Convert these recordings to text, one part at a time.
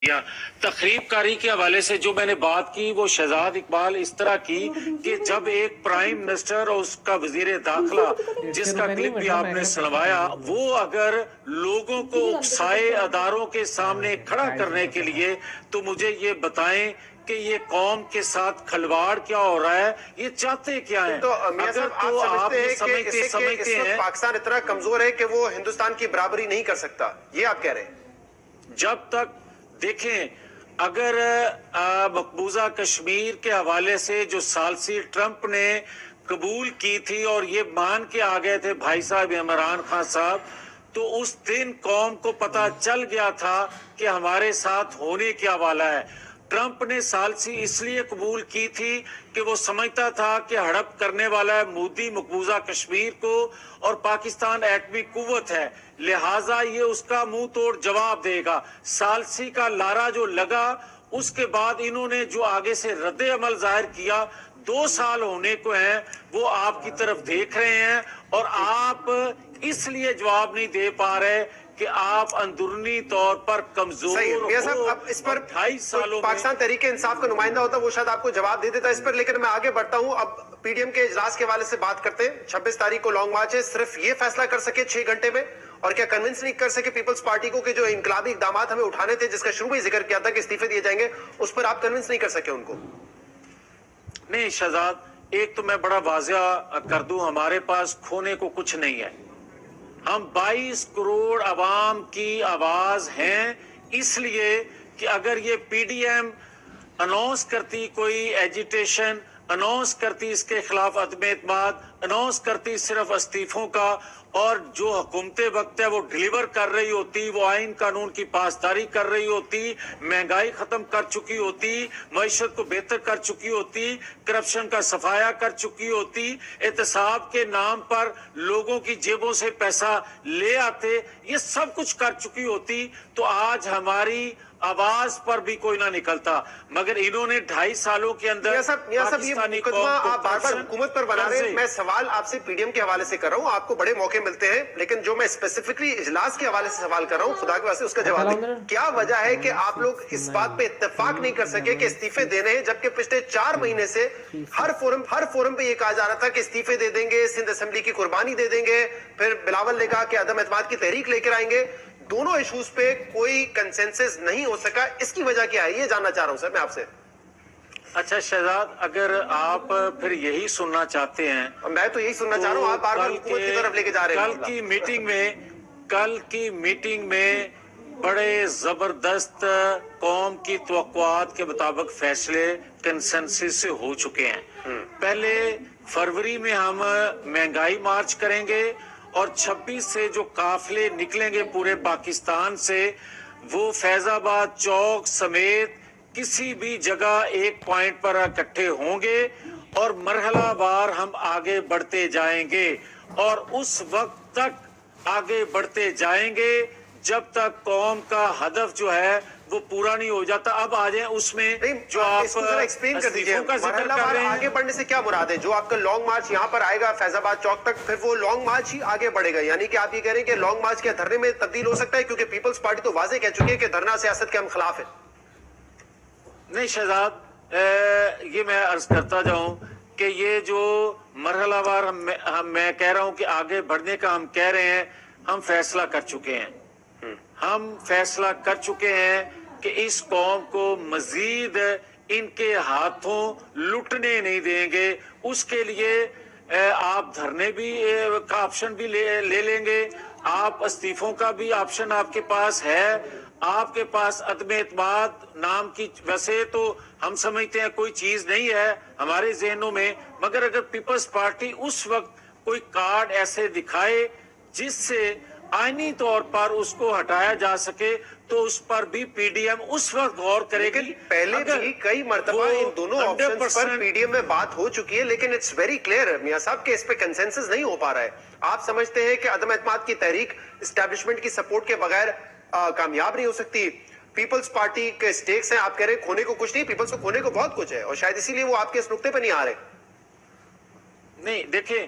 یا تخریب کاری کے حوالے سے جو میں نے بات کی وہ شہزاد اقبال اس طرح کی کہ جب ایک پرائم منسٹر اور اس کا وزیر داخلہ جس کا کلپ بھی آپ نے سنوایا وہ اگر لوگوں کو اکسائے اداروں کے سامنے کھڑا کرنے کے لیے تو مجھے یہ بتائیں کہ یہ قوم کے ساتھ کھلواڑ کیا ہو رہا ہے, یہ چاہتے کیا ہیں؟ تو میاں صاحب آپ سمجھتے ہیں کہ پاکستان اتنا کمزور ہے کہ وہ ہندوستان کی برابری نہیں کر سکتا, یہ آپ کہہ رہے ہیں؟ جب تک دیکھیں اگر مقبوضہ کشمیر کے حوالے سے جو سالسی ٹرمپ نے قبول کی تھی اور یہ مان کے آ گئے تھے بھائی صاحب عمران خان صاحب, تو اس دن قوم کو پتا چل گیا تھا کہ ہمارے ساتھ ہونے کیا والا ہے. ٹرمپ نے سالسی اس لیے قبول کی تھی کہ وہ سمجھتا تھا کہ ہڑپ کرنے والا ہے مودی مقبوضہ کشمیر کو اور پاکستان ایٹمی قوت ہے, لہٰذا یہ اس کا منہ توڑ جواب دے گا. سالسی کا لارا جو لگا اس کے بعد انہوں نے جو آگے سے رد عمل ظاہر کیا, 2 سال ہونے کو ہیں, وہ آپ کی طرف دیکھ رہے ہیں اور آپ اس لیے جواب نہیں دے پا رہے کہ آپ اندرونی طور پر کمزور ہو. اب اس پر 2.5 سالوں پاکستان تحریک انصاف کا نمائندہ ہوتا وہ شاید آپ کو جواب دے دیتا اس پر, لیکن میں آگے بڑھتا ہوں. اب پی ڈی ایم کے اجلاس کے حوالے سے بات کرتے ہیں. 26 تاریخ کو لانگ مارچ ہے, صرف یہ فیصلہ کر سکے 6 گھنٹے میں, اور کیا کنونس نہیں کر سکے پیپلز پارٹی کو کہ جو انقلابی اقدامات ہمیں اٹھانے تھے جس کا شروع میں ذکر کیا تھا کہ استعفے دیے جائیں گے, اس پر آپ کنونس نہیں کر سکے ان کو؟ نہیں شہزاد, ایک تو میں بڑا واضح کر دوں, ہمارے پاس کھونے کو کچھ نہیں ہے. ہم 22 کروڑ عوام کی آواز ہیں, اس لیے کہ اگر یہ پی ڈی ایم اناؤنس کرتی کوئی ایجیٹیشن, اناؤنس کرتی اس کے خلاف عدم اعتماد, اناؤنس کرتی صرف استعفوں کا, اور جو حکومت وقت ہے وہ ڈیلیور کر رہی ہوتی, وہ آئین قانون کی پاسداری کر رہی ہوتی, مہنگائی ختم کر چکی ہوتی, معیشت کو بہتر کر چکی ہوتی, کرپشن کا صفایا کر چکی ہوتی, احتساب کے نام پر لوگوں کی جیبوں سے پیسہ لے آتے, یہ سب کچھ کر چکی ہوتی, تو آج ہماری آواز پر بھی کوئی نہ نکلتا. مگر انہوں نے 2.5 سالوں کے اندر میاں صاحب یہ مقدمہ آپ بار بار حکومت پر بنا رہے ہیں. میں سوال آپ سے پی ڈی ایم کے حوالے سے کر رہا ہوں, آپ کو بڑے موقع ملتے ہیں, لیکن جو میں اسپیسیفکلی اجلاس کے حوالے سے سوال کر رہا ہوں, خدا کے واسطے اس کا جواب دیں. کیا وجہ ہے کہ آپ لوگ اس بات پہ اتفاق نہیں کر سکے کہ استعفے دینے ہیں, جبکہ پچھلے 4 مہینے سے ہر فورم پہ یہ کہا جا رہا تھا کہ استعفے دے دیں گے, سندھ اسمبلی کی قربانی دے دیں گے, پھر بلاول نے کہا کہ عدم اعتماد کی تحریک لے کر آئیں گے. دونوں ایشوز پہ کوئی کنسنسس نہیں ہو سکا, اس کی وجہ کیا ہے یہ جاننا چاہ رہا ہوں سر میں آپ سے. اچھا شہزاد, اگر آپ پھر یہی سننا چاہتے ہیں, میں تو یہی سننا چاہ رہا ہوں, آپ بار بار حکومت کی طرف لے کے جا رہے ہیں. کل کی میٹنگ میں بڑے زبردست قوم کی توقعات کے مطابق فیصلے کنسنسس سے ہو چکے ہیں. پہلے فروری میں ہم مہنگائی مارچ کریں گے, اور 26 سے جو قافلے نکلیں گے پورے پاکستان سے, وہ فیض آباد چوک سمیت کسی بھی جگہ ایک پوائنٹ پر اکٹھے ہوں گے, اور مرحلہ وار ہم آگے بڑھتے جائیں گے, اور اس وقت تک آگے بڑھتے جائیں گے جب تک قوم کا ہدف جو ہے وہ پورا نہیں ہو جاتا. اب آ جائیں اس میں جو آپ ایکسپلین کر دیجئے, مرحلہ وار آگے بڑھنے سے کیا مراد ہے؟ جو آپ کا لانگ مارچ یہاں پر آئے گا فیض آباد چوک تک, پھر وہ لانگ مارچ ہی آگے بڑھے گا, یعنی کہ آپ یہ کہہ رہے ہیں کہ لانگ مارچ کیا دھرنے میں تبدیل ہو سکتا ہے؟ کیونکہ پیپلز پارٹی تو واضح کہہ چکی ہے کہ دھرنا سیاست کے ہم خلاف ہے. نہیں شہزاد, یہ میں عرض کرتا جاؤں کہ یہ جو مرحلہ وار میں کہہ رہا ہوں کہ آگے بڑھنے کا ہم کہہ رہے ہیں, ہم فیصلہ کر چکے ہیں. ہم فیصلہ کر چکے ہیں کہ اس قوم کو مزید ان کے ہاتھوں لٹنے نہیں دیں گے. اس کے لیے آپ دھرنے بھی کا آپشن بھی لے لیں گے, آپ استعفوں کا بھی آپشن آپ کے پاس ہے, آپ کے پاس عدم اعتماد نام کی ویسے تو ہم سمجھتے ہیں کوئی چیز نہیں ہے ہمارے ذہنوں میں, مگر اگر پیپلز پارٹی اس وقت کوئی کارڈ ایسے دکھائے جس سے آئینی طور پر اس کو ہٹایا جا سکے, تو اس پر بھی پی ڈی ایم اس وقت غور کرے گی. پہلے بھی کئی مرتبہ ان دونوں آپشنز پر پی ڈی ایم میں بات ہو چکی ہے, لیکن اٹس ویری کلیئر میاں صاحب کہ اس پہ کنسنسس نہیں ہو پا رہا ہے. آپ سمجھتے ہیں کہ عدم اعتماد کی تحریک اسٹیبلشمنٹ کی سپورٹ کے بغیر کامیاب نہیں ہو سکتی. پیپلز پارٹی کے سٹیکس ہیں, آپ کہہ رہے ہیں کھونے کو کچھ نہیں, پیپلز کو کھونے کو بہت کچھ ہے, اور شاید اسی لیے وہ آپ کے اس نقطے پہ نہیں آ رہے. نہیں دیکھیں,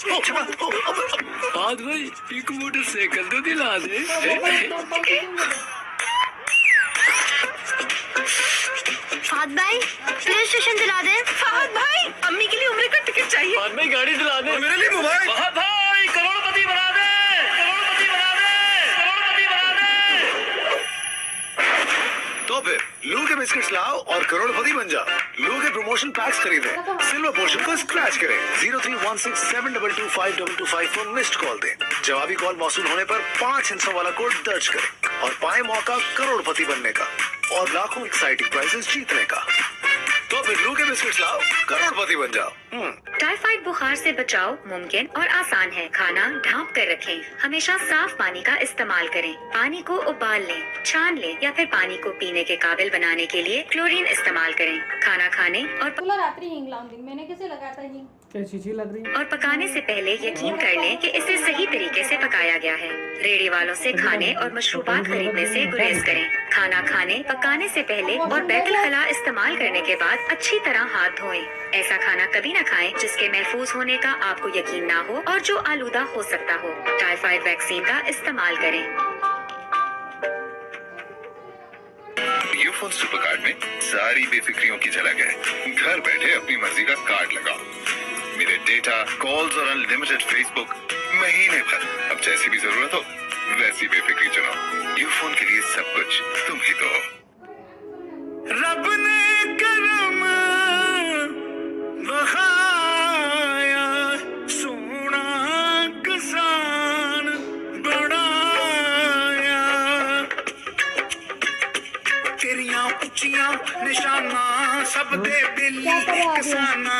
فہد بھائی ایک موٹر سائیکل تو دلا دے. فہد بھائی پلے اسٹیشن دلا دے. فہد بھائی امی کے لیے عمرے کا ٹکٹ چاہیے. فہد بھائی گاڑی دلا دے. میرے لیے موبائل. فہد بھائی کروڑپتی بنا دے. کروڑپتی بنا دے. کروڑپتی بنا دے. تو پھر لو کے بسکٹس لاؤ اور کروڑپتی بن جاؤ. لو کے پروموشن پیکس خریدیں, سلور پورشن کو اسکریچ کریں. 0316722522 پر مسڈ کال دیں. جوابی کال موصول ہونے پر 5 ہندسوں والا کوڈ درج کریں اور پائیں موقع کروڑپتی بننے کا اور لاکھوں ایکسائٹنگ پرائزز جیتنے کا. تو پھر لو کے بسکٹس لاؤ, کروڑپتی بن جاؤ. ٹائیفائڈ بخار سے بچاؤ ممکن اور آسان ہے. کھانا ڈھانپ کر رکھیں. ہمیشہ صاف پانی کا استعمال کریں. پانی کو ابال لیں, چھان لیں یا پھر پانی کو پینے کے قابل بنانے کے لیے کلورین استعمال کریں. کھانا کھانے اور پکانے سے پہلے یقین کر لیں کہ اسے صحیح طریقے سے پکایا گیا ہے. ریڑھی والوں سے کھانے اور مشروبات خریدنے سے گریز کریں. کھانا کھانے, پکانے سے پہلے اور بیت الخلاء استعمال کرنے کے بعد اچھی طرح ہاتھ دھوئیں. ایسا کھانا کبھی نہ کھائیں جس کے محفوظ ہونے کا آپ کو یقین نہ ہو اور جو آلودہ ہو سکتا ہو. ٹائیفائڈ ویکسین کا استعمال کریں. یو فون سپر کارڈ میں ساری بے فکریوں کی جھلک ہے. گھر بیٹھے اپنی مرضی کا کارڈ لگاؤ. میرے ڈیٹا, کالز اور انلمیٹڈ فیس بک مہینے بھر. اب جیسی بھی ضرورت ہو ویسی بے فکری چنو. یو فون کے لیے سب کچھ تم ہی تو ہو. رب نے کرم بخایا, سونا کسان بڑایا. تیریاں اچیاں نشاناں سب دے دل کسانا.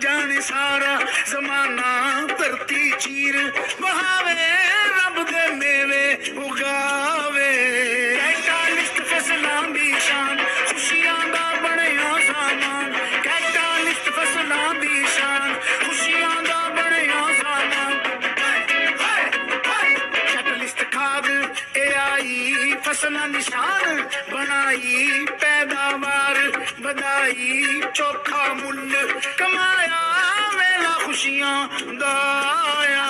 جانے سارا زمانہ دھرتی چیر بہاوے, رب دے میوے اگاوے. کیٹالسٹ فصلاں دی شان, خوشیاں دا بنیا سامان. کیٹالسٹ فصلاں دی شان, خوشیاں دا بنیا سامان. کیٹالسٹ کھاد اے آئی فصلاں دی شان بنائی. پیداوار بدائی, چوکھا مل کمایا. ویلا خوشیاں دا آیا.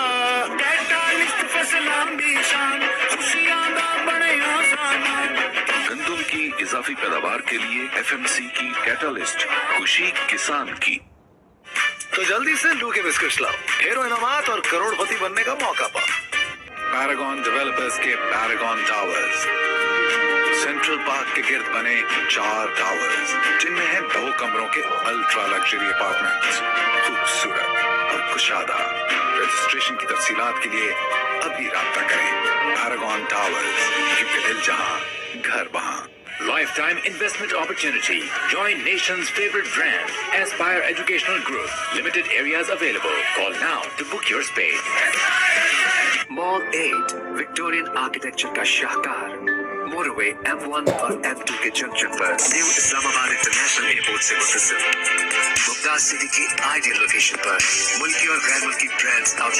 کیٹالسٹ فصلاں دی شان, خوشیاں دا بنیا سامان. گندم کی اضافی پیداوار کے لیے FMC کی کیٹالسٹ, خوشی کسان کی. تو جلدی سے لو کے بسکٹس لاؤ, ڈھیروں انعامات اور کروڑپتی بننے کا موقع پاؤ. پیراگون ڈیولپرز کے پیراگون ٹاورز. سینٹرل پارک کے گرد بنے 4 ٹاورز جن میں ہیں 2 کمروں کے الٹرا لگژری اپارٹمنٹس. خوبصورت اور کشادہ. رجسٹریشن کی تفصیلات کے لیے ابھی رابطہ کریں. پیراگون ٹاورز, کیونکہ دل جہاں گھر وہاں. Lifetime investment opportunity. Join nation's favorite brand, Aspire Educational Group. Limited areas available. Call now to book your space. Mall 8 Victorian architecture کا شاہکار. موٹر وے M1 اور M2 کے جنکشن پر نیو اسلام آباد انٹرنیشنل ایئرپورٹ سے متصل. ممتاز سٹی کی آئیڈیل لوکیشن پر ملکی اور غیر ملکی برانڈز